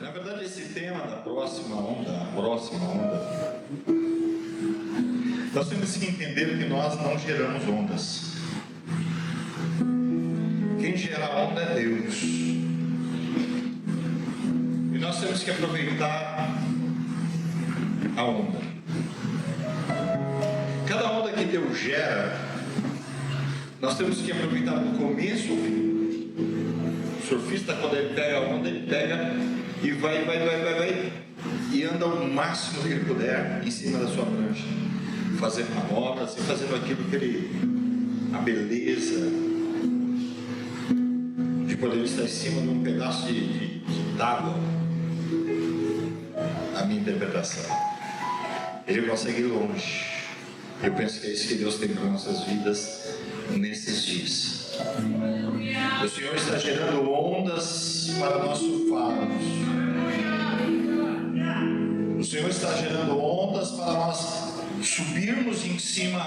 Na verdade, esse tema da próxima onda, nós temos que entender que nós não geramos ondas. Quem gera onda é Deus. E nós temos que aproveitar a onda. Cada onda que Deus gera, nós temos que aproveitar do começo ao fim. O surfista, quando ele pega a onda, ele pega e vai e anda o máximo que ele puder em cima da sua prancha, fazendo manobras e fazendo aquilo que ele, a beleza de poder estar em cima de um pedaço de tábua, a minha interpretação, ele consegue ir longe. Eu penso que é isso que Deus tem para nossas vidas nesses dias. O Senhor está gerando ondas para nós surfarmos. O Senhor está gerando ondas para nós subirmos em cima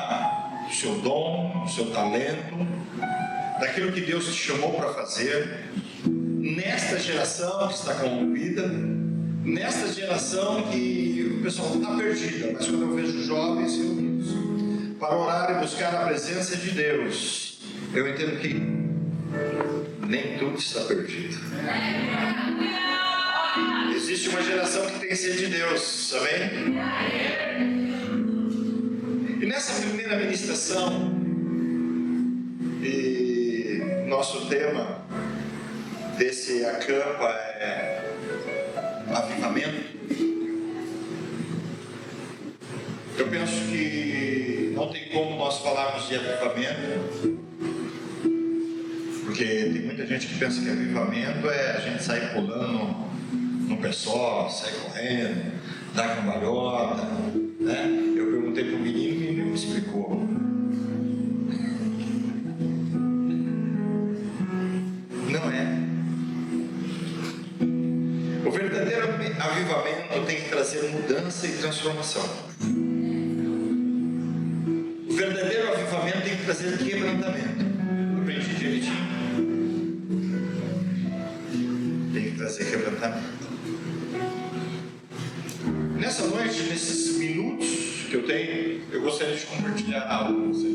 do seu dom, do seu talento, daquilo que Deus te chamou para fazer, nesta geração que está corrompida, nesta geração que o pessoal está perdida, mas quando eu vejo jovens reunidos para orar e buscar a presença de Deus, eu entendo que nem tudo está perdido. Existe uma geração que tem sede de Deus, amém? E nessa primeira ministração, e nosso tema desse acampa é avivamento. Eu penso que não tem como nós falarmos de avivamento, porque tem muita gente que pensa que avivamento é a gente sair pulando num pé só, sair correndo, dar cambalhota, né? Eu perguntei para o menino e ele me explicou. Não é. O verdadeiro avivamento tem que trazer mudança e transformação. O verdadeiro avivamento tem que trazer quebrantamento. Aprendi direitinho. Tem que trazer quebrantamento. Nessa noite, nesses minutos que eu tenho, eu gostaria de compartilhar algo com você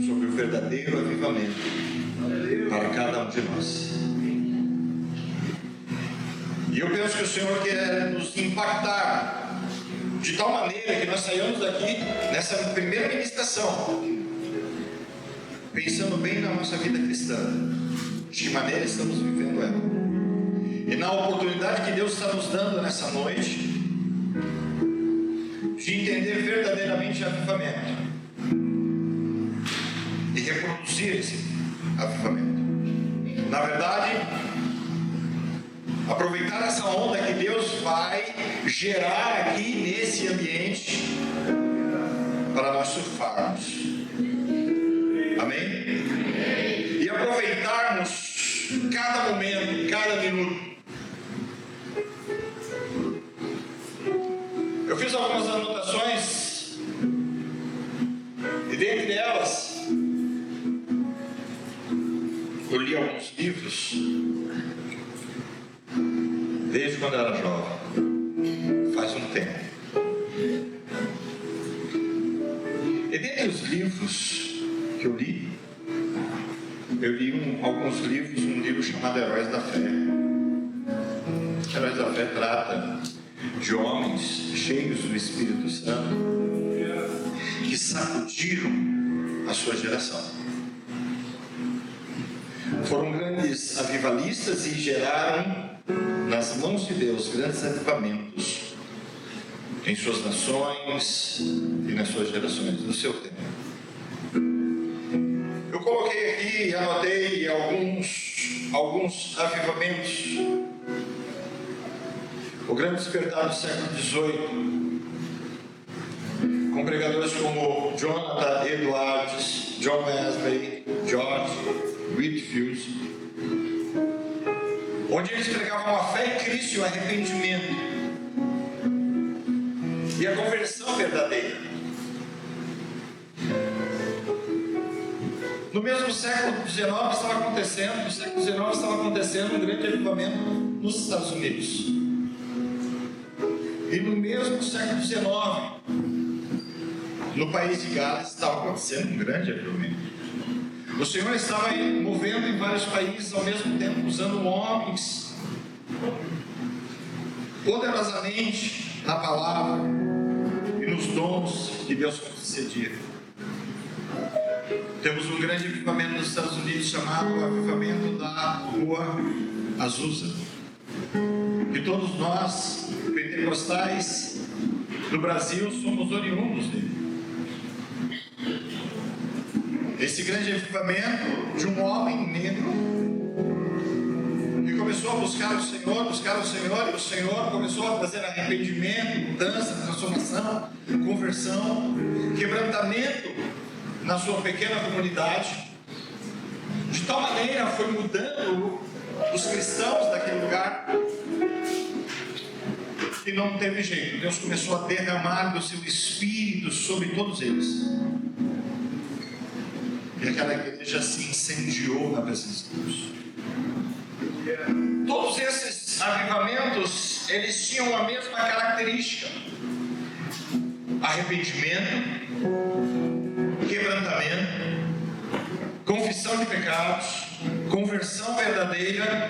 sobre o verdadeiro avivamento para cada um de nós. E eu penso que o Senhor quer nos impactar de tal maneira que nós saímos daqui nessa primeira ministração pensando bem na nossa vida cristã, de que maneira estamos vivendo ela, e na oportunidade que Deus está nos dando nessa noite de entender verdadeiramente avivamento e reproduzir esse avivamento. Na verdade, aproveitar essa onda que Deus vai gerar aqui nesse ambiente para nós surfarmos. Amém? E aproveitarmos cada momento, cada minuto. Eu fiz algumas anotações e dentre elas eu li alguns livros desde quando eu era jovem, faz um tempo. E dentre os livros que eu li alguns livros, um livro chamado Heróis da Fé. Heróis da Fé trata de homens cheios do Espírito Santo que sacudiram a sua geração. Foram grandes avivalistas e geraram nas mãos de Deus grandes avivamentos em suas nações e nas suas gerações, no seu tempo. Eu coloquei aqui e anotei alguns avivamentos. O grande despertar do século XVIII, com pregadores como Jonathan Edwards, John Wesley, George Whitefield, onde eles pregavam a fé em Cristo e o arrependimento e a conversão verdadeira. No mesmo século XIX estava acontecendo um grande avivamento nos Estados Unidos. E no mesmo século XIX, no país de Gales, estava acontecendo um grande avivamento. O Senhor estava movendo em vários países ao mesmo tempo, usando homens poderosamente na palavra e nos dons que Deus concedia. Temos um grande avivamento nos Estados Unidos chamado o avivamento da Rua Azusa, que todos nós, pentecostais do Brasil, somos oriundos dele. Esse grande avivamento de um homem negro que começou a buscar o Senhor, e o Senhor começou a trazer arrependimento, mudança, transformação, conversão, quebrantamento na sua pequena comunidade. De tal maneira foi mudando os cristãos daquele lugar que não teve jeito. Deus começou a derramar do seu Espírito sobre todos eles. E aquela igreja se incendiou na presença de Deus. Todos esses avivamentos, eles tinham a mesma característica: arrependimento, quebrantamento, confissão de pecados, conversão verdadeira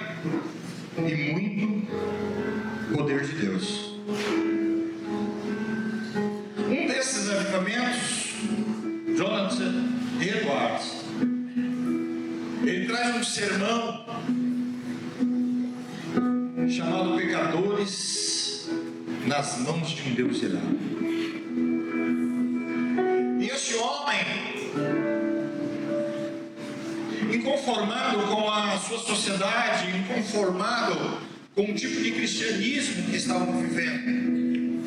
e muito poder de Deus. Um desses avivamentos, Jonathan Edwards, ele traz um sermão chamado Pecadores nas mãos de um Deus irado. E este homem, inconformado com a sua sociedade, inconformado com o tipo de cristianismo que estavam vivendo,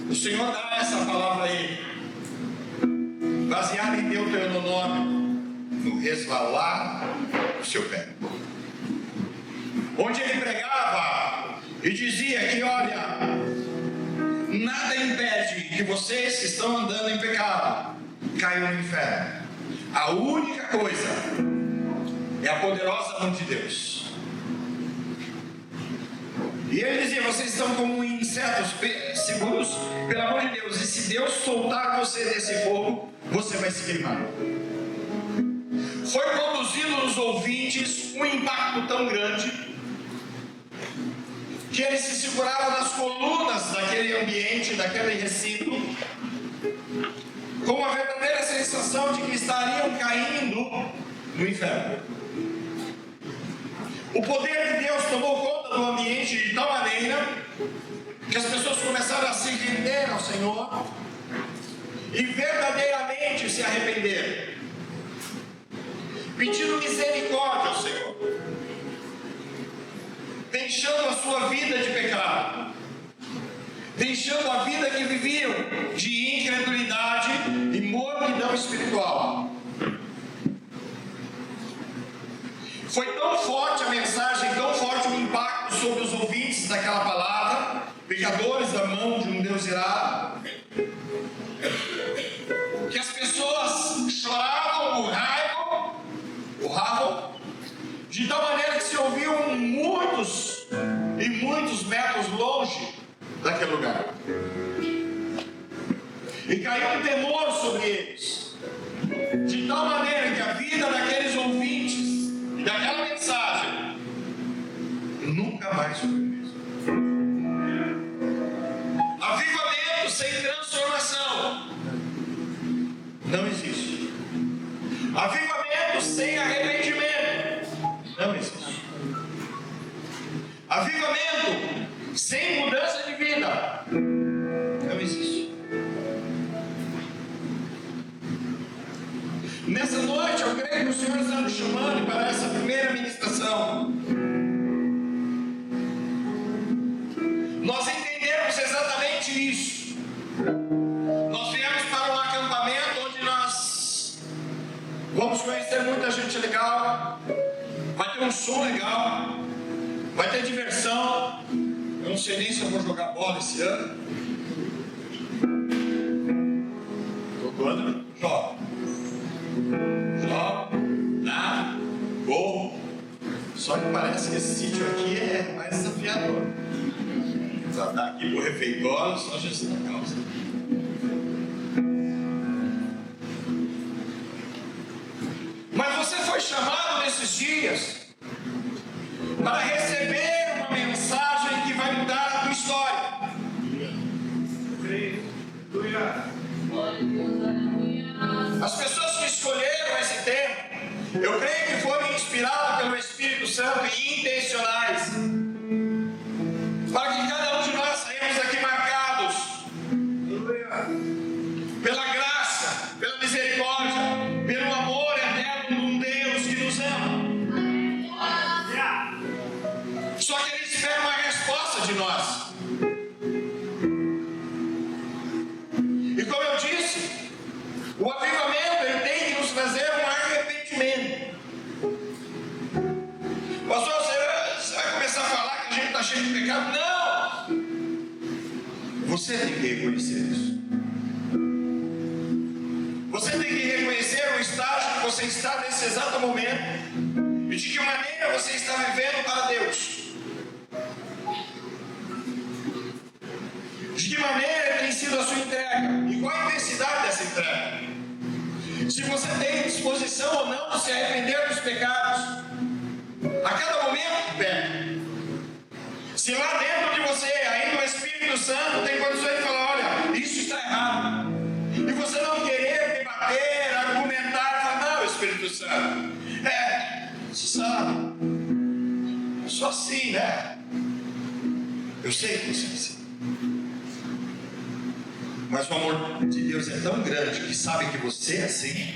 o Senhor dá essa palavra a ele, baseada em Deuteronômio, no resvalar do seu pé, onde ele pregava e dizia que, olha, nada impede que vocês que estão andando em pecado caiam no inferno. A única coisa é a poderosa mão de Deus. E ele dizia: vocês estão como insetos seguros pela mão de Deus, e se Deus soltar você desse fogo, você vai se queimar. Foi produzido nos ouvintes um impacto tão grande que eles se seguraram nas colunas daquele ambiente, daquele recinto, com uma verdadeira sensação de que estariam caindo no inferno. O poder de Deus tomou conta do ambiente de tal maneira que as pessoas começaram a se render ao Senhor e verdadeiramente se arrepender, pedindo misericórdia ao Senhor, deixando a sua vida de pecado, deixando a vida que viviam de incredulidade e mornidão espiritual. Foi tão forte a mensagem, tão forte o impacto sobre os ouvintes daquela palavra, pecadores da mão de um Deus irado, que as pessoas choravam, urravam, de tal maneira que se ouviam muitos e muitos metros longe daquele lugar. E caiu um temor sobre eles, de tal maneira que a vida daqueles ouvintes e daquela mensagem nunca mais foi o mesmo. Avivamento sem transformação não existe. Avivamento sem arrependimento não existe. Avivamento sem mudança de vida não existe. Nessa noite eu creio que o Senhor está nos chamando para essa primeira ministração. Nós entendemos exatamente isso. Nós viemos para um acampamento onde nós vamos conhecer muita gente legal, vai ter um som legal, vai ter diversão. Eu não sei nem se eu vou jogar bola esse ano. Tô quando? Joga. Só que parece que esse sítio aqui é mais desafiador. Já está aqui pro refeitório, só Jesus na causa. Mas você foi chamado nesses dias para receber uma mensagem que vai mudar a tua história. As pessoas que escolheram esse tema, eu creio que foram inspiradas pelo Espírito Santo e intencionais, para que cada um de nós saímos daqui marcados pela graça, pela misericórdia, pelo amor eterno de um Deus que nos ama. Só que Ele espera uma resposta de nós. E como eu disse, o avivamento ele tem que nos trazer um arrependimento. Pastor, você vai começar a falar que a gente está cheio de pecado? Não! Você tem que reconhecer isso. Você tem que reconhecer o estágio que você está nesse exato momento e de que maneira você está vivendo para Deus. De que maneira tem sido a sua entrega e qual a intensidade dessa entrega. Se você tem disposição ou não de se arrepender dos pecados. A cada momento, peca. Se lá dentro de você ainda o Espírito Santo tem condições de falar, olha, isso está errado. E você não querer debater, argumentar, falar, não, Espírito Santo, você sabe, eu sou assim, né? Eu sei que você é assim. Mas o amor de Deus é tão grande que sabe que você é assim,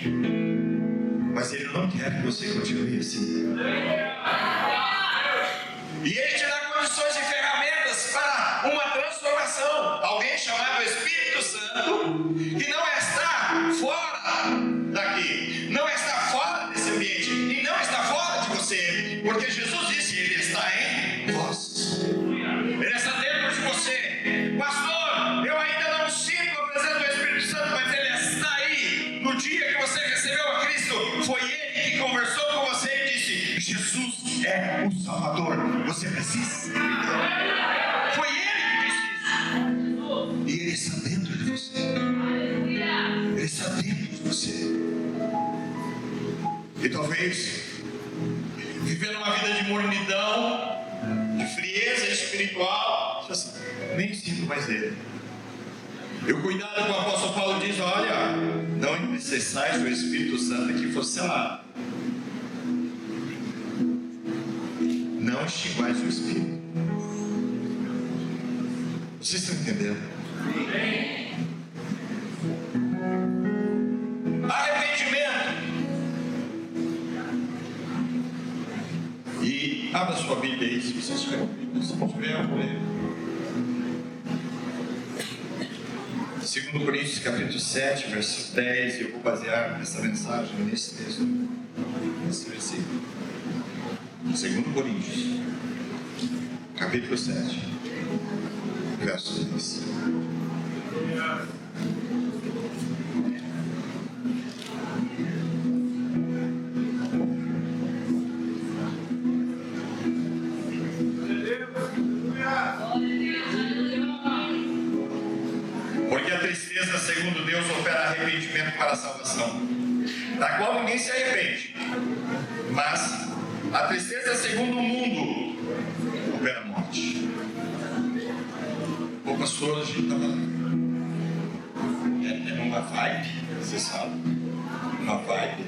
mas Ele não quer que você continue assim. E Ele te dá condições e ferramentas para uma transformação. Alguém chamado Espírito Santo, que não está fora daqui, não está fora desse ambiente, e não está fora de você, porque Jesus disse, Ele está em vós. Ele está dentro de você. Pastor, eu ainda não sinto a presença do Espírito Santo, mas Ele está aí. No dia que você recebeu a Cristo, foi Ele que conversou com você e disse, Jesus é o Salvador, você precisa. Foi Ele que disse isso. E Ele está dentro de você. Ele está dentro de você. E talvez vivendo uma vida de mornidão, de frieza espiritual, nem sinto mais Ele. E o cuidado que o apóstolo Paulo diz, olha, não necessitais do Espírito Santo que fosse selado. Não extinguais o Espírito. Vocês estão entendendo? Arrependimento. E abra sua Bíblia aí, se vocês tiverem Bíblia. Se não tiver, eu vou ler. 2 Coríntios capítulo 7, verso 10, e eu vou basear essa mensagem nesse texto, nesse versículo. 2 Coríntios capítulo 7, verso 10. Porque a tristeza, segundo Deus, opera arrependimento para a salvação, da qual ninguém se arrepende. Mas a tristeza, segundo o mundo, opera a morte. O pastor, a gente estava numa vibe, você sabe, uma vibe,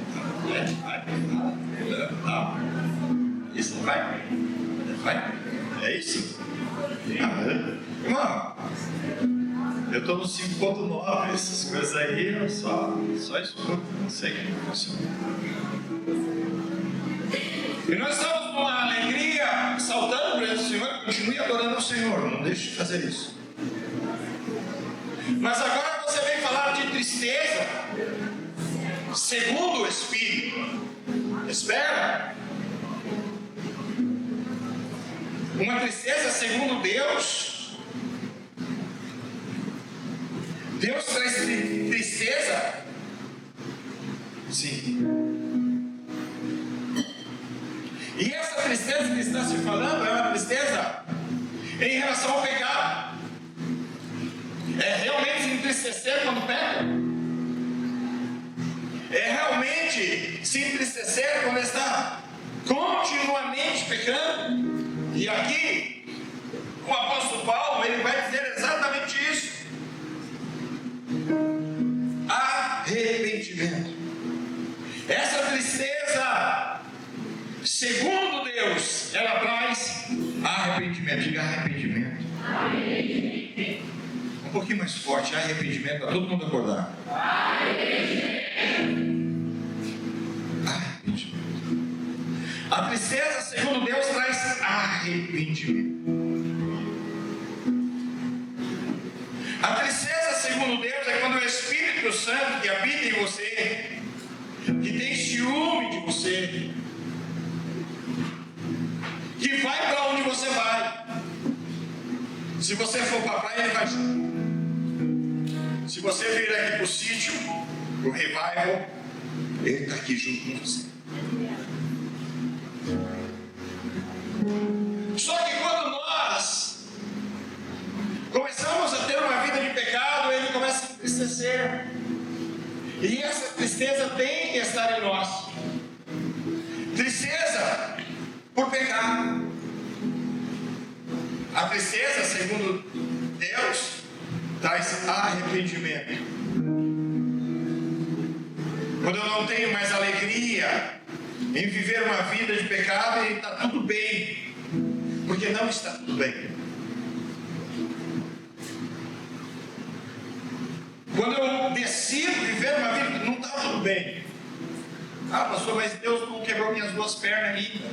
isso não vai? É isso? Irmão, eu estou no 5.9, essas coisas aí eu só escuto, não sei como funciona. E nós estamos numa alegria, saltando para o Senhor, continue adorando o Senhor, não deixe de fazer isso. Mas agora você vem falar de tristeza, segundo o Espírito. Espera. Uma tristeza segundo Deus. Deus traz tristeza? Sim. E essa tristeza que está se falando é uma tristeza em relação ao pecado. É realmente se entristecer quando peca. É realmente se entristecer quando está continuamente pecando. E aqui o apóstolo Paulo, ele vai dizer exatamente isso. Arrependimento. Essa tristeza, segundo Deus, ela traz arrependimento. Diga arrependimento. Um pouquinho mais forte, arrependimento, para todo mundo acordar. Arrependimento. A tristeza, segundo Deus, traz arrependimento. A tristeza, segundo Deus, é quando o Espírito Santo que habita em você, que tem ciúme de você, que vai para onde você vai. Se você for para a praia, ele vai junto. Se você vir aqui para o sítio, para o revival, ele está aqui junto com você. Só que quando nós começamos a ter uma vida de pecado, ele começa a entristecer. E essa tristeza tem que estar em nós. Tristeza por pecado. A tristeza, segundo Deus, traz arrependimento. Quando eu não tenho mais alegria em viver uma vida de pecado, e está tudo bem, porque não está tudo bem. Quando eu decido viver uma vida que não está tudo bem. Ah, pastor, mas Deus não quebrou minhas duas pernas ainda.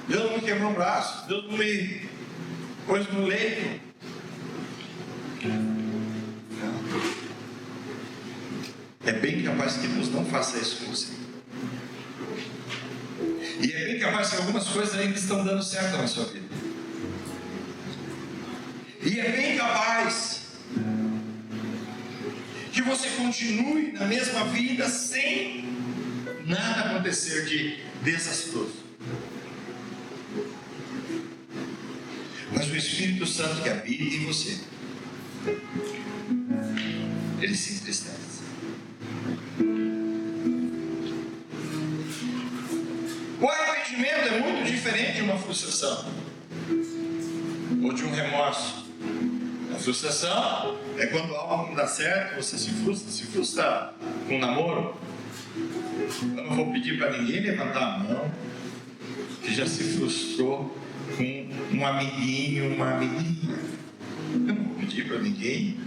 Deus não me quebrou um braço. Deus não me pôs no leito. Não. É bem capaz que Deus não faça isso com você. E é bem capaz que algumas coisas ainda estão dando certo na sua vida. E é bem capaz que você continue na mesma vida sem nada acontecer de desastroso. Mas o Espírito Santo que habita em você, ele se entristece. O arrependimento é muito diferente de uma frustração ou de um remorso. A frustração é quando algo não dá certo, você se frustra com um namoro. Eu não vou pedir para ninguém levantar a mão que já se frustrou com um amiguinho, uma amiguinha. Eu não vou pedir para ninguém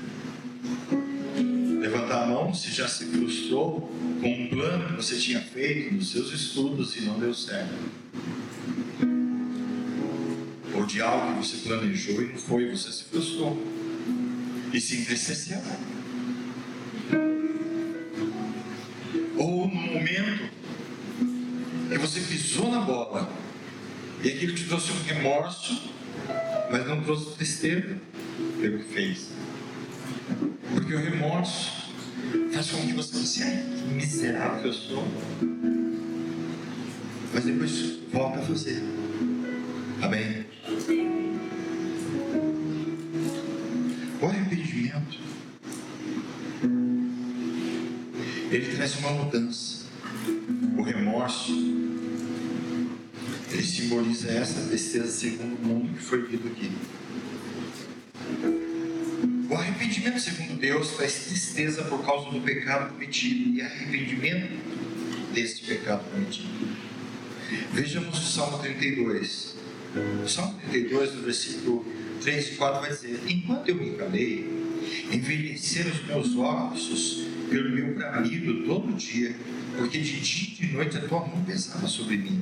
levantar a mão se já se frustrou com um plano que você tinha feito nos seus estudos e não deu certo. Ou de algo que você planejou e não foi, você se frustrou e se entristeceu. Ou no momento que você pisou na bola e aquilo te trouxe um remorso, mas não trouxe tristeza pelo que fez. Porque o remorso faz com que você pense, ai, que miserável que eu sou. Mas depois volta a fazer. Amém? O arrependimento, ele traz uma mudança. O remorso, ele simboliza essa tristeza segundo o mundo que foi dito aqui. O arrependimento segundo Deus traz tristeza por causa do pecado cometido e arrependimento deste pecado cometido. Vejamos o Salmo 32. O Salmo 32, no versículo 3 e 4 vai dizer: enquanto eu me calei, envelheceram os meus ossos pelo meu bramido todo dia, porque de dia e de noite a tua mão pesava sobre mim,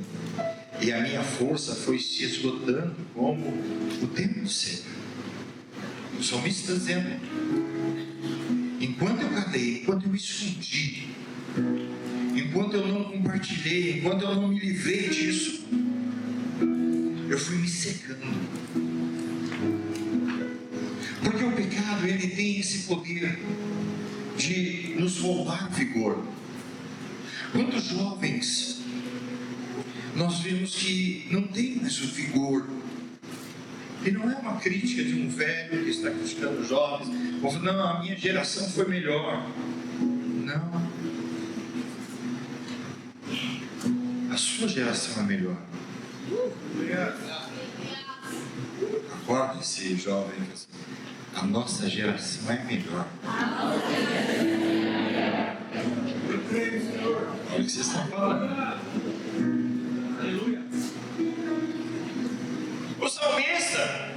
e a minha força foi se esgotando como o tempo seco. O salmista está dizendo: enquanto eu calei, enquanto eu escondi, enquanto eu não compartilhei, enquanto eu não me livrei disso, eu fui me secando. Porque o pecado, ele tem esse poder de nos roubar vigor. Quantos jovens nós vemos que não tem mais o vigor. E não é uma crítica de um velho que está criticando os jovens, ou falando, não, a minha geração foi melhor. Não. A sua geração é melhor. Acorde-se, jovem. A nossa geração é melhor. Olha o que vocês estão falando. O salmista,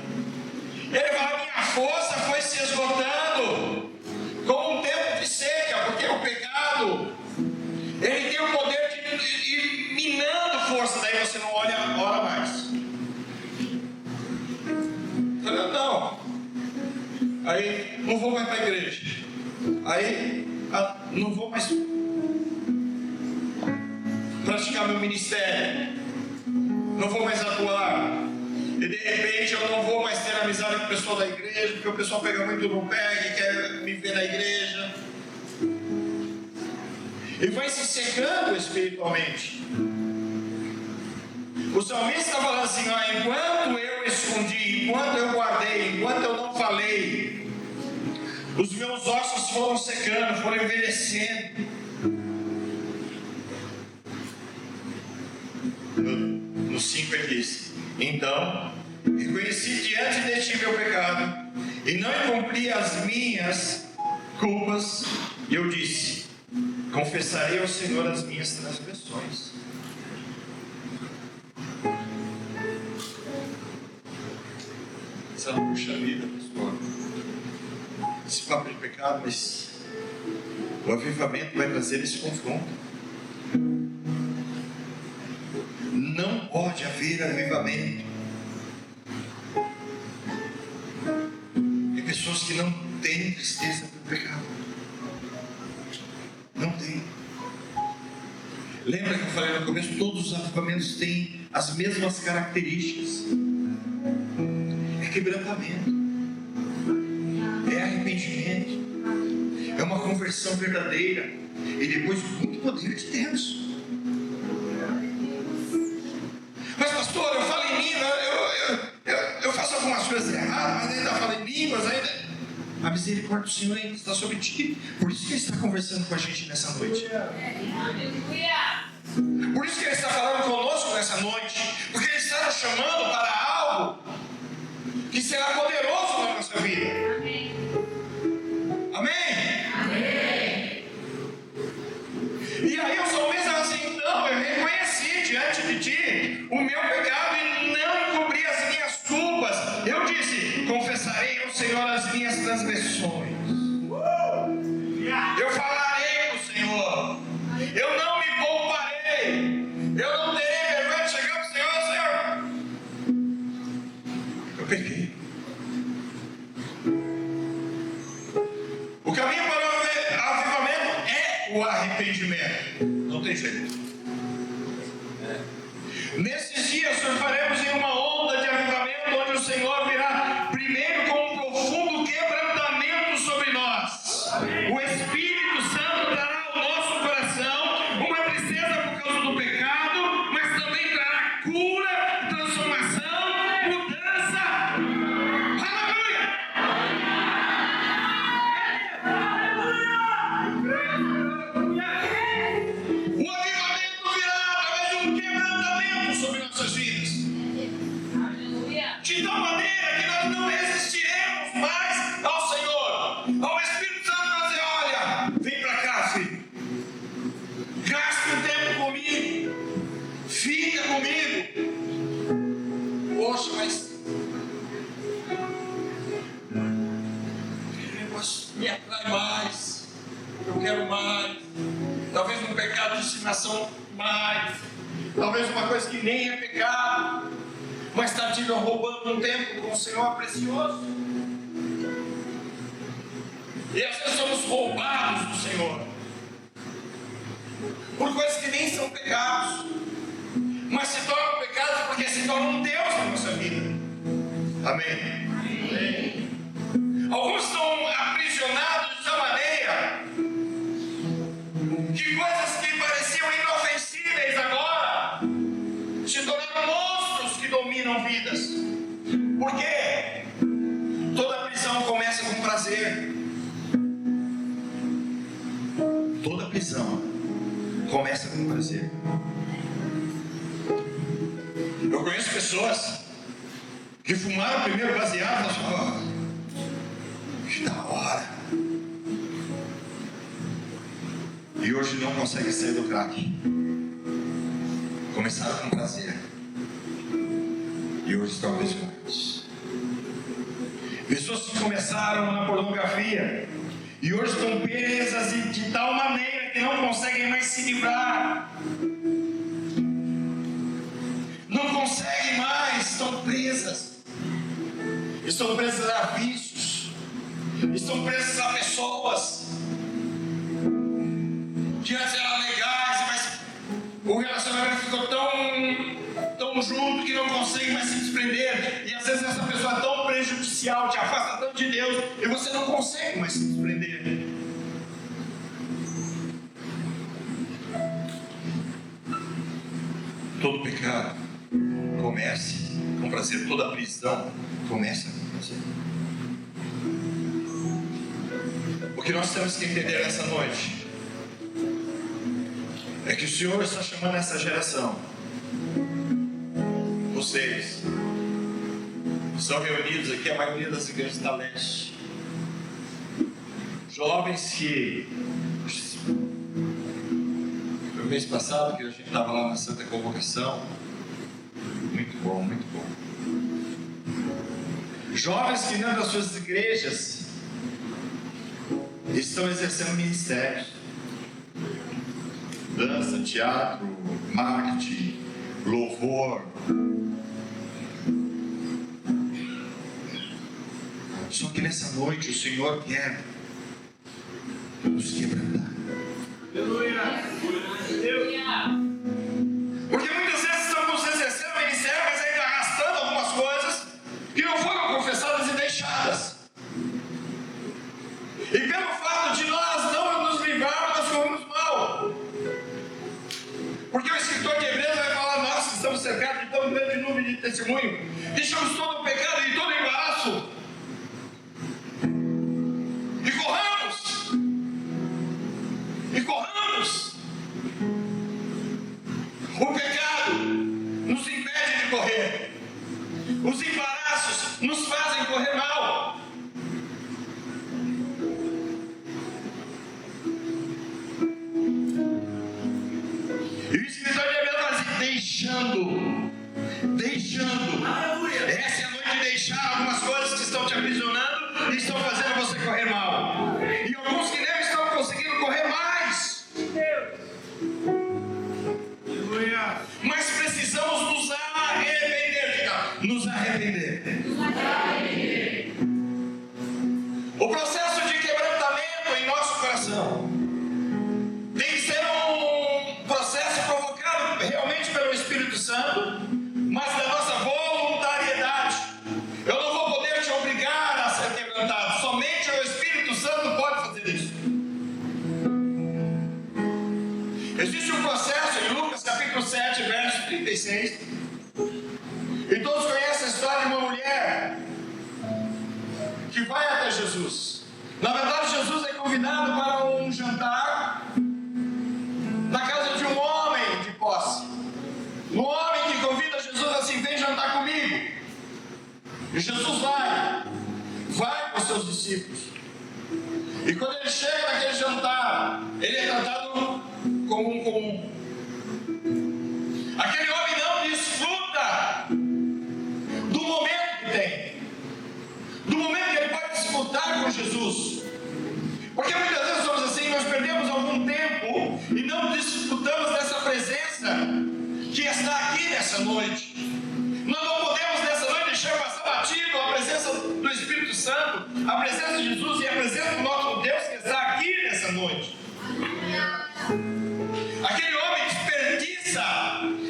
ele fala: minha força foi se esgotando como um tempo de seca, porque o pecado, ele tem o poder de ir minando força, daí você não ora mais. Não. Aí não vou mais para a igreja. Aí não vou mais praticar meu ministério. Não vou mais atuar. E de repente eu não vou mais ter amizade com o pessoal da igreja, porque o pessoal pega muito no pé e quer me ver na igreja. E vai se secando espiritualmente. O salmista está falando assim: enquanto eu escondi, enquanto eu guardei, enquanto eu não falei, os meus ossos foram secando, foram envelhecendo. No 5 ele diz: então reconheci diante de ti meu pecado e não cumpri as minhas culpas, e eu disse: confessarei ao Senhor as minhas transgressões. Puxa vida, pastor, esse papo de pecado, mas o avivamento vai trazer esse confronto. Não pode haver avivamento em pessoas que não têm tristeza pelo pecado. Não tem. Lembra que eu falei no começo? Todos os avivamentos têm as mesmas características. É quebrantamento, é arrependimento, é uma conversão verdadeira e depois muito poder de Deus. Mas pastor, eu falo em línguas, eu faço algumas coisas erradas, mas ainda falo em línguas, ainda... A misericórdia do Senhor ainda está sobre ti. Por isso que Ele está conversando com a gente nessa noite. Por isso que Ele está falando conosco nessa noite, porque Ele está nos chamando para algo que será poderoso na nossa vida. Amém? Amém? Amém. E aí o salmista fala assim: não, eu reconheci diante de ti o meu pecado e não encobri as minhas culpas. Eu disse: confessarei ao Senhor as minhas transgressões. Eu falarei com o Senhor. Eu não me pouparei. Eu não terei vergonha de chegar para o Senhor: Senhor, eu pequei. O caminho para o avivamento é o arrependimento. Não tem jeito. Nesses dias surfaremos em uma onda de avivamento, onde o Senhor virá primeiro com um profundo quebrantamento sobre nós. O Espírito Santo dará ao nosso coração uma tristeza por causa do pecado, mas também trará cura, transformação, mudança. Aleluia! O avivamento virá através de um quebrantamento sobre nossas vidas, de tal maneira que nós não resistiremos mais ao Senhor, ao Espírito Santo, para dizer: olha, vem para cá, filho, gaste um tempo comigo, fica comigo. Poxa, mas aquele negócio me atrai mais, eu quero mais. Talvez um pecado de estimação mais, talvez uma coisa que nem é pecado, mas está te roubando um tempo com o Senhor precioso. E às vezes somos roubados do Senhor por coisas que nem são pecados, mas se tornam pecados porque se tornam um Deus na nossa vida. Amém? Amém. Alguns estão aprisionados de tal maneira que coisas que pareciam inofensíveis agora que dominam vidas. Por quê? Toda prisão começa com prazer. Toda prisão começa com prazer. Eu conheço pessoas que fumaram o primeiro baseado e falaram: oh, que da hora. E hoje não conseguem sair do crack. Começaram com prazer e hoje estão viciados. Pessoas que começaram na pornografia e hoje estão presas de tal maneira que não conseguem mais se livrar. Não conseguem mais, estão presas. Estão presas a vícios. Estão presas a pessoas que antes eram legais, mas o relacionamento ficou tão junto que não consegue mais se desprender. E às vezes essa pessoa é tão prejudicial, te afasta tanto de Deus, e você não consegue mais se desprender. Todo pecado começa com prazer, toda prisão começa com prazer. O que nós temos que entender nessa noite é que o Senhor está chamando essa geração. Vocês estão reunidos aqui, a maioria das igrejas da Leste. Jovens que foi o mês passado que a gente estava lá na Santa Convocação. Muito bom, muito bom. Jovens que dentro das suas igrejas estão exercendo ministérios. Dança, teatro, marketing, louvor. Só que nessa noite o Senhor quer nos quebrantar. Porque muitas vezes estamos exercendo o ministério, mas ainda arrastando algumas coisas que não foram confessadas e deixadas. E pelo fato de nós não nos livrarmos, nós corremos mal. Porque o escritor de Hebreus vai falar: nós que estamos cercados de tão grande número de testemunho, deixamos todo o pecado e todo o embaraço e corramos. O pecado nos impede de correr. Os embaraços nos fazem correr mal. E o escritor de Hebreus vai dizer: deixando. Essa é a noite de deixar algumas coisas que estão te aprisionando e estão fazendo você correr mal. E alguns que nem estão conseguindo correr mais. Mas precisamos nos arrepender. Nos arrepender. O processo de quebrantamento em nosso coração tem que ser um processo provocado realmente pelo Espírito Santo, mas da nossa voluntariedade. Eu não vou poder te obrigar a ser quebrantado. Somente o Espírito Santo pode fazer isso. Existe um processo em Lucas capítulo 7, verso 36. E todos conhecem a história de uma mulher que vai até Jesus. Na verdade, Jesus é convidado para um jantar na casa de um homem de posse. Um homem que convida Jesus assim: vem jantar comigo. E Jesus vai com seus discípulos. E quando ele chega naquele jantar, ele é tratado como um comum. Aquele homem não desfruta do momento que tem, do momento que ele pode disputar com Jesus. Porque muitas vezes somos assim: nós perdemos algum tempo e não desfrutamos dessa presença que está aqui nessa noite. Nós não podemos nessa noite deixar passar batido a presença do Espírito Santo, a presença de Jesus e a presença do nosso Deus que está aqui nessa noite. Aquele homem desperdiça,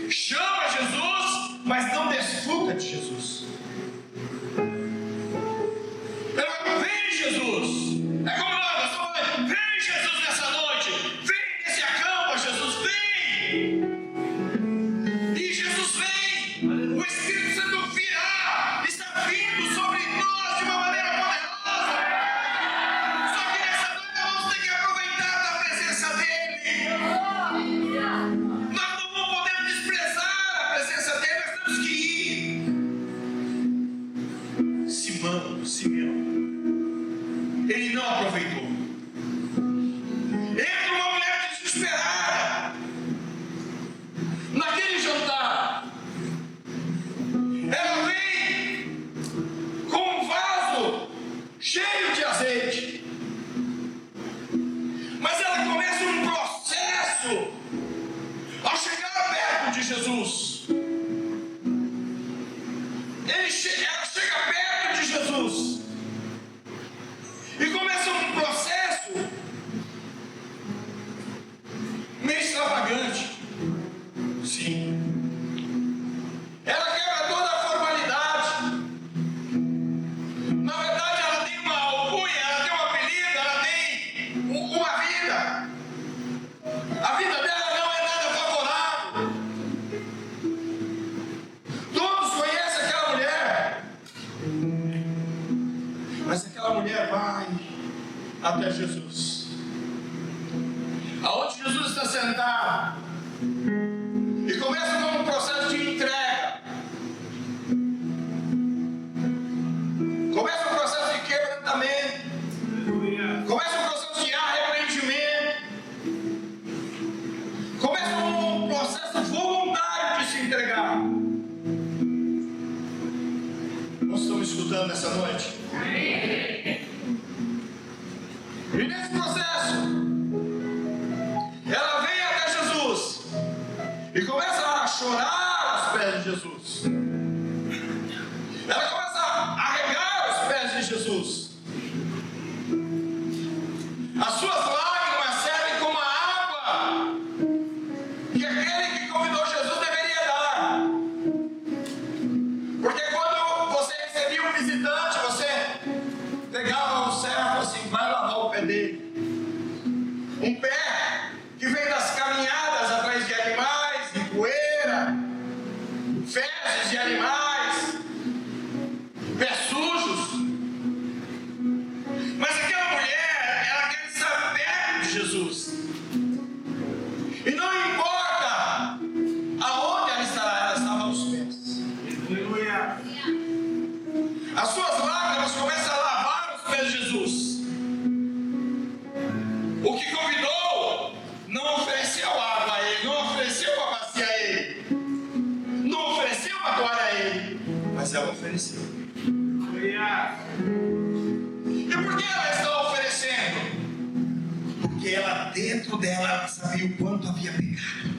chama Jesus, mas não desfruta de Jesus. Ele vai: vem Jesus. É como nós estamos falando: vem Jesus nessa noite, vem nesse acampa, Jesus, vem. E Jesus vem, o Espírito ela chega perto de Jesus e começa um processo meio extravagante. Sim. Ela quebra toda a formalidade. Na verdade, ela tem uma alcunha, ela tem um apelido, ela tem uma vida. A vida dela não é nada favorável. Todos conhecem aquela mulher. Mas aquela mulher vai até Jesus. Aonde Jesus está sentado. E começa com um processo de entrega. Começa um processo de quebrantamento. Começa um processo de arrependimento. Começa um processo voluntário de se entregar. Vocês estão me escutando nessa noite? E nesse processo, ela vem até Jesus e começa a chorar aos pés de Jesus. Ela começa a regar os pés de Jesus. As suas lágrimas servem como a água que aquele que convidou Jesus deveria dar. Porque quando você recebia um visitante, você pegava o servo assim, vai lavar o pé dele. Um pé que vem das caminhadas atrás de animais, de poeira, fezes de animais, pés sujos. Mas aquela mulher, ela quer estar perto de Jesus. E não importa aonde ela estará, ela estava aos pés. Aleluia. As suas lágrimas começam a lavar os pés de Jesus. O que convidou não ofereceu água a ele, não ofereceu uma bacia a ele, não ofereceu uma toalha a ele, mas ela ofereceu. E por que ela está oferecendo? Porque ela, dentro dela, ela sabia o quanto havia pecado.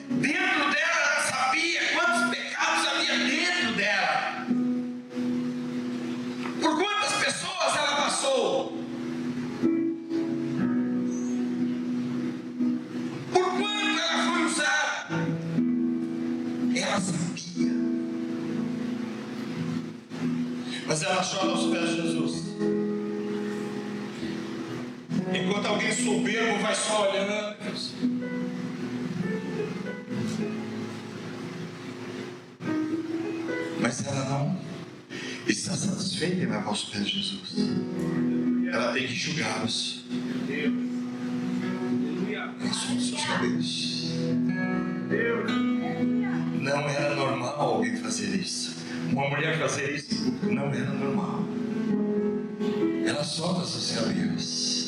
Dentro dela, ela sabia quantos pecados havia dentro dela. Por quantas pessoas ela passou? Por quanto ela foi usada? Ela sabia. Mas ela chora aos pés de Jesus. Enquanto alguém soberbo vai só olhando. Mas ela não está satisfeita em lavar os pés de Jesus. Ela tem que julgá-los. Quais são os seus cabelos? Não era normal alguém fazer isso. Uma mulher fazer isso não era normal. Ela solta seus cabelos.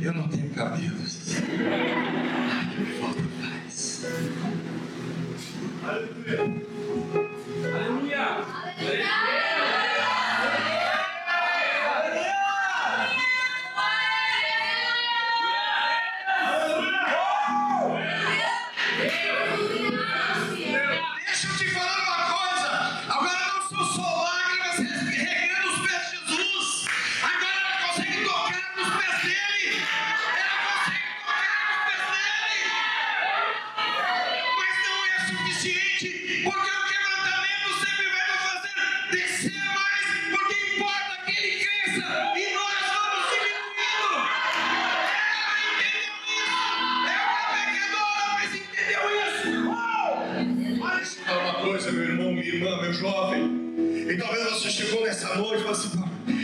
Eu não tenho cabelos. Ai, que falta faz. Aleluia. Aleluia. Deixa eu te falar uma coisa. Agora não são só lágrimas regando os pés de Jesus. Agora ela consegue tocar nos pés dele. Ela consegue tocar nos pés dele. Mas não é suficiente, porque o quebrantamento sempre vai nos fazer descer mais, porque importa que ele cresça e nós vamos diminuindo. Ela entendeu isso. É uma pecadora, mas entendeu isso. Olha, deixa eu falar uma coisa, meu irmão, minha irmã, meu jovem. E talvez você chegou nessa noite e falou assim: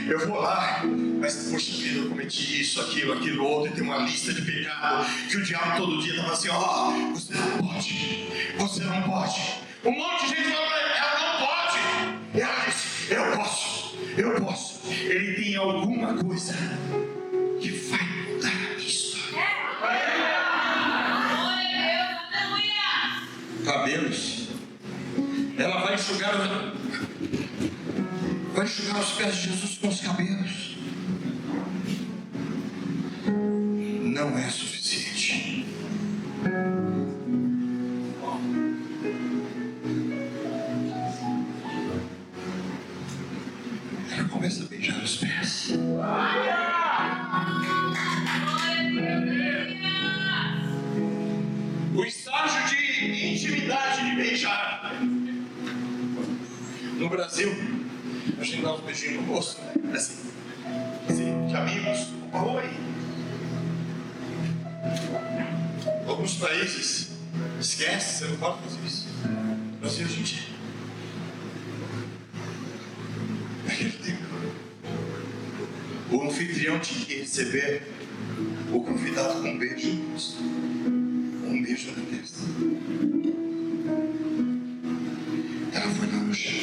eu vou lá, mas poxa vida, eu cometi isso, aquilo outro, e tem uma lista de pecado que o diabo todo dia estava assim: ó, você não pode, você não pode. Um monte de gente falou pra ela: não pode. E ela disse: eu posso. Ele tem alguma coisa que vai mudar a história. Cabelos. Ela vai enxugar os pés de Jesus com os cabelos. não é suficiente. Ela começa a beijar os pés. O estágio de intimidade de beijar. No Brasil, a gente dá uns beijinhos no rosto, né? Assim, de amigos. Oi. Alguns países, esquece, você não pode fazer isso. No Brasil, gente. Naquele tempo, o anfitrião tinha que receber o convidado com um beijo no rosto. Um beijo na testa. Ela foi lá no chão.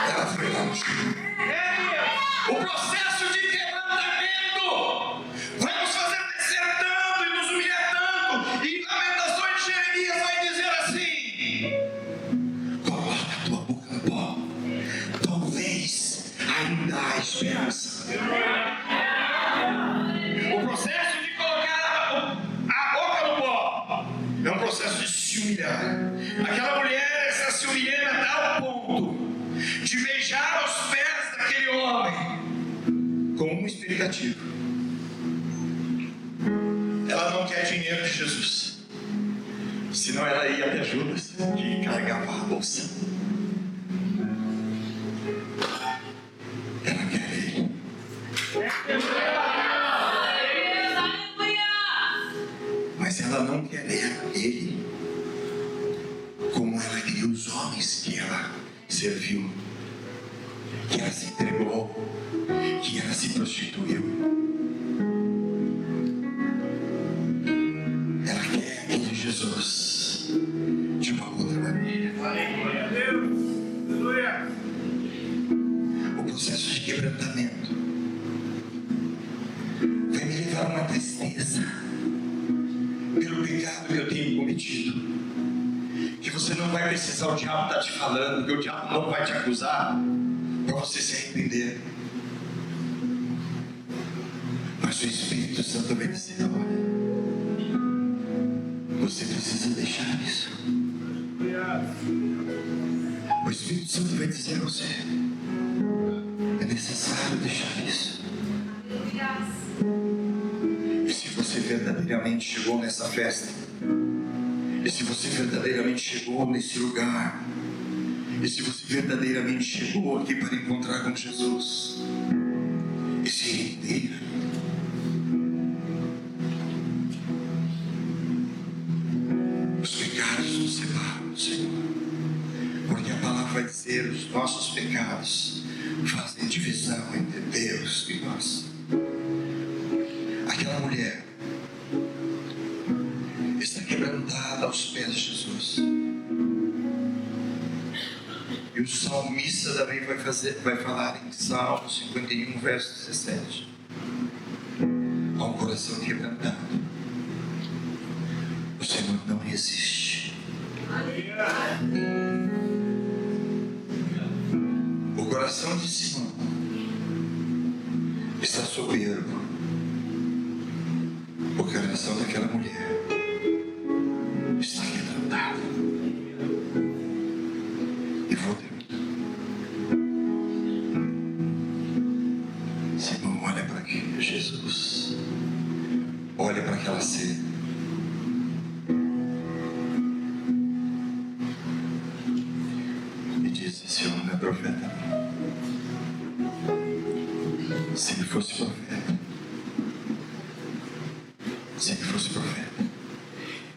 Ela foi lá no chão. O processo de quebrantamento vai nos fazer descer tanto e nos humilhar tanto. E Lamentações de Jeremias vai dizer assim: coloca a tua boca no pó. Talvez ainda há esperança. O processo de colocar a boca no pó é um processo de se humilhar. Aquela mulher está se humilhando a tal ponto de beijar os pés daquele homem com uma expectativa. Ela não quer dinheiro de Jesus, senão ela ia até Judas e carregava a bolsa. Ela quer ele. Mas ela não quer ele como ela queria os homens que ela serviu, que ela se entregou, que ela se prostituiu. Ela quer aquele Jesus de uma outra maneira. O processo de quebrantamento vai me levar a uma tristeza pelo pecado que eu tenho cometido. Que você não vai precisar o diabo estar te falando, que o diabo não vai te acusar para você se arrepender. Mas o Espírito Santo vai dizer: olha, você precisa deixar isso. O Espírito Santo vai dizer a você: é necessário deixar isso. E se você verdadeiramente chegou nessa festa, e se você verdadeiramente chegou nesse lugar, e se você verdadeiramente chegou aqui para encontrar com Jesus, e se render, os pecados nos separam do Senhor, porque a palavra vai dizer: os nossos pecados fazem divisão entre Deus e nós. Aquela mulher está quebrantada aos pés de Jesus. E o salmista também vai falar em Salmo 51, verso 17. Há um coração quebrantado, o Senhor não resiste. O coração de Simão está soberbo. O coração daquela mulher está quebrantado. E vou terminar. Simão olha para aqui, Jesus. Olha para aquela cena. E diz: esse homem não é profeta. Se ele fosse profeta,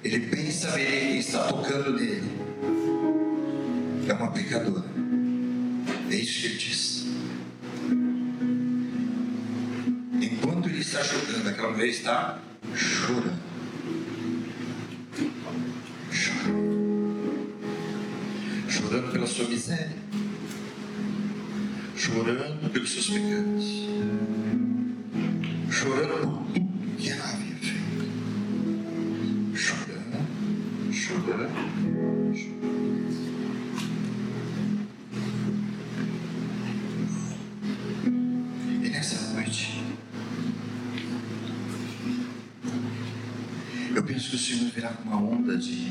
ele bem saberia quem está tocando nele é uma pecadora. É isso que ele diz. Enquanto ele está chorando, aquela mulher está chorando. Chorando pela sua miséria, chorando pelos seus pecados, chorando por tudo que ela havia feito, chorando. Eu penso que o Senhor virá com uma onda de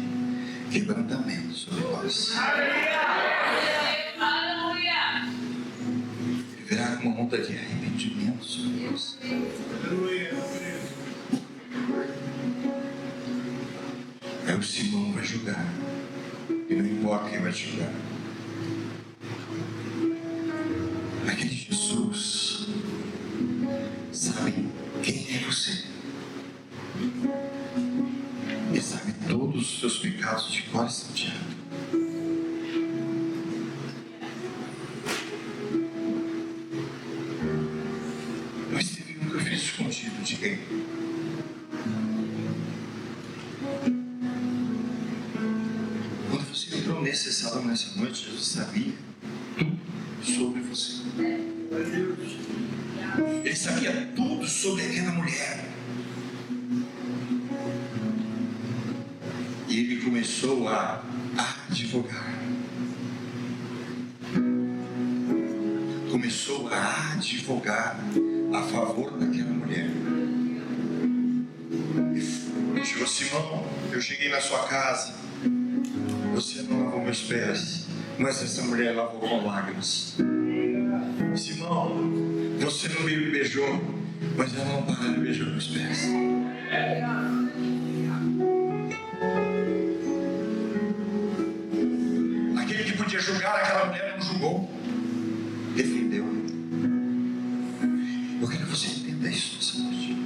quebrantamento sobre nós. Ele virá com uma onda de arrependimento sobre nós. Aí o Simão vai julgar. E não importa quem vai julgar. Aquele Jesus sabe quem é você. E sabe todos os seus pecados de cor e salteado. Mas teve um que eu fiz escondido de quem? Quando você entrou nesse salão nessa noite, Jesus sabia tudo sobre você. Ele sabia tudo sobre aquela mulher. E ele começou a advogar. Começou a advogar a favor daquela mulher. E chegou: Simão, eu cheguei na sua casa. Você não lavou meus pés, mas essa mulher lavou com lágrimas. Simão, você não me beijou, mas ela não para de beijar meus pés. Aquele que podia julgar aquela mulher não julgou, defendeu. Eu quero que você entenda isso nessa noite.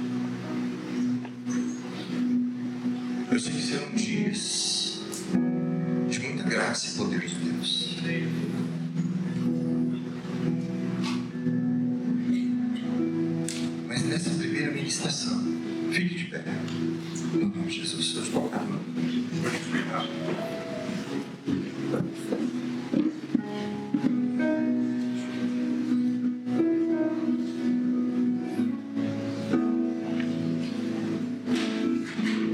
Eu sei que serão dias de muita graça e poder de Deus. Mas nessa primeira ministração, fique de pé. No nome de Jesus, seus tocados.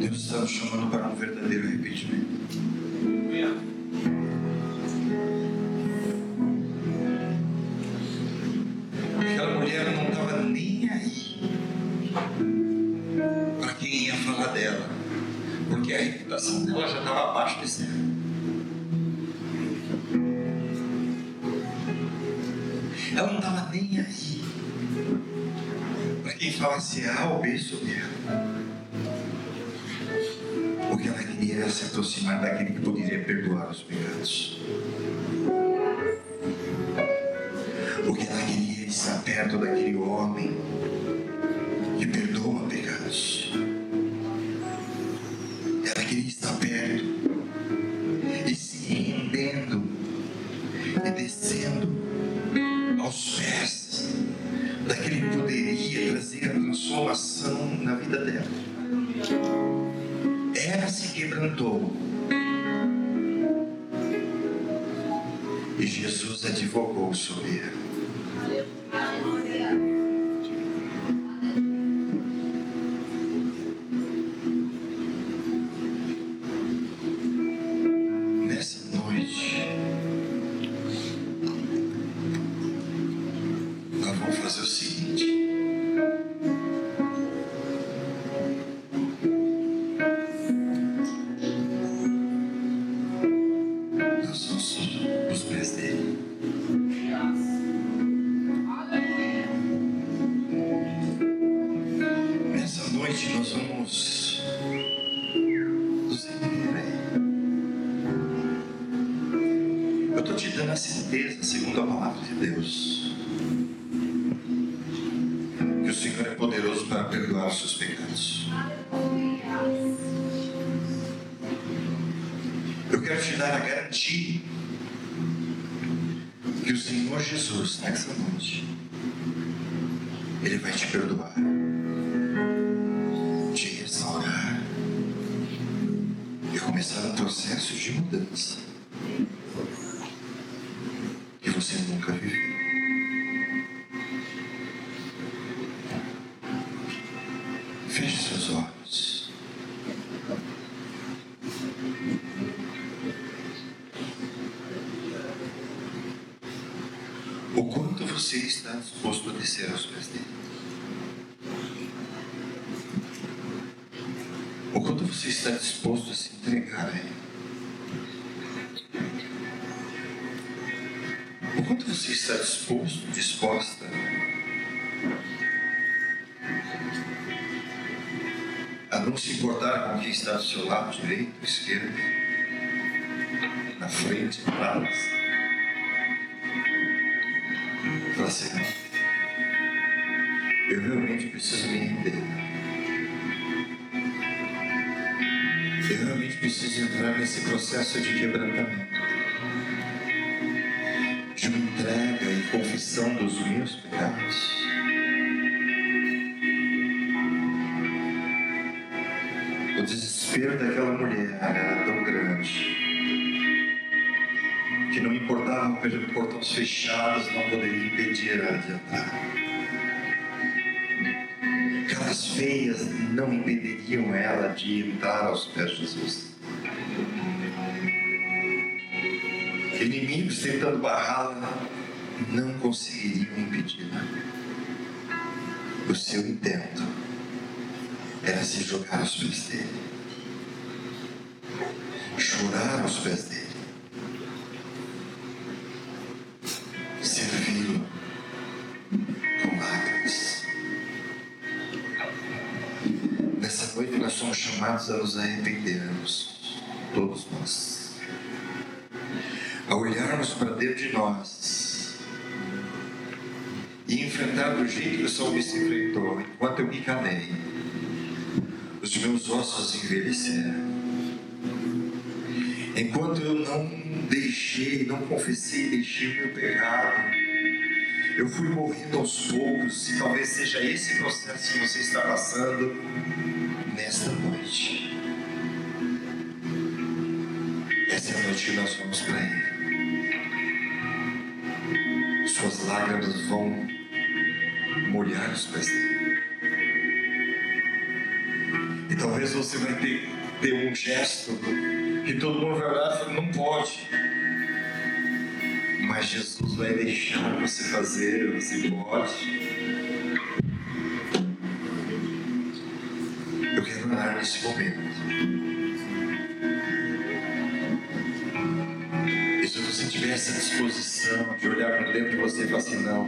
Deus está nos chamando para um verdadeiro arrependimento. Aquela mulher não estava nem aí para quem ia falar dela, porque a reputação dela já estava abaixo de zero. Ela não estava nem aí para quem falasse A ou B sobre ela. O que ela queria era se aproximar daquele que poderia perdoar os pecados. O que ela queria era estar perto daquele homem que perdoa pecados. Ela queria estar perto e se rendendo e descendo aos pés daquele que poderia trazer a transformação na vida dela. Ela se quebrantou e Jesus advogou sobre ela. Nessa noite, nós vamos fazer o seguinte. Nós vamos os pés dele. Nessa noite nós vamos nos render a ele. Eu estou te dando a certeza, segundo a palavra de Deus, que o Senhor é poderoso para perdoar os seus pecados. Eu quero te dar a garantia que o Senhor Jesus, nessa noite, Ele vai te perdoar, te restaurar e começar um processo de mudança que você nunca viveu. Feche seus olhos. O quanto você está disposto a descer aos pés dele? O quanto você está disposto a se entregar a Ele? O quanto você está disposto, disposta a não se importar com quem está do seu lado direito, esquerdo, na frente, atrás? Fala assim: eu realmente preciso me render. Eu realmente preciso entrar nesse processo de quebrantamento, de uma entrega e confissão dos meus pecados. O desespero daquela mulher era tão grande que não importava pelos portões fechados, não poderia impedir ela de entrar. Caras feias não impediriam ela de entrar aos pés de Jesus. Inimigos tentando barrá-la não conseguiriam impedi-la. O seu intento era se jogar aos pés dele, chorar aos pés dele, servi-lo com lágrimas. Nessa noite nós somos chamados a nos arrependermos, todos nós, a olharmos para dentro de nós e enfrentar do jeito que o salmista enfrentou. Enquanto eu me calei, os meus ossos envelheceram. Enquanto eu não deixei, não confessei, deixei o meu pecado, eu fui morrendo aos poucos. E talvez seja esse processo que você está passando nesta noite. Essa é a noite que nós vamos para Ele. Suas lágrimas vão molhar os pés dele. E talvez você vai ter um gesto que todo mundo vai olhar e falar: não pode. Mas Jesus vai deixar você fazer, você pode. Eu quero orar nesse momento. E se você tiver essa disposição de olhar para dentro de você e falar assim: não,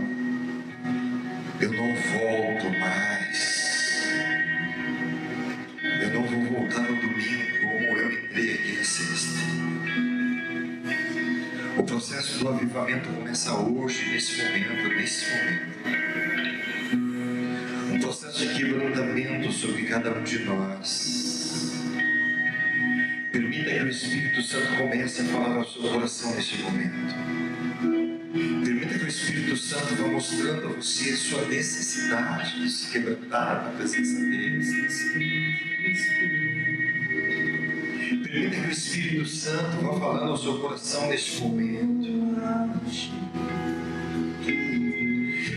eu não volto mais. Eu não vou voltar no domingo como eu entrei aqui na sexta. O processo do avivamento começa hoje, nesse momento. Um processo de quebrantamento sobre cada um de nós. Permita que o Espírito Santo comece a falar ao seu coração nesse momento. Permita que o Espírito Santo vá mostrando a você a sua necessidade de se quebrantar na presença dele. Permita que o Espírito Santo vá falando ao seu coração neste momento.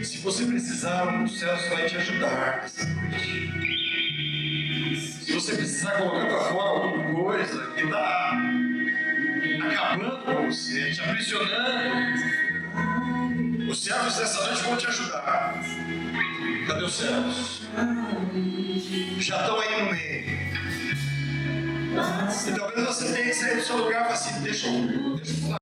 Se você precisar, o céu vai te ajudar nessa noite. Se você precisar colocar para fora alguma coisa que está acabando com você, te aprisionando, os servos dessa noite vão te ajudar. Cadê os servos? Já estão aí no meio. E talvez você tenha que sair do seu lugar e falar assim: deixa eu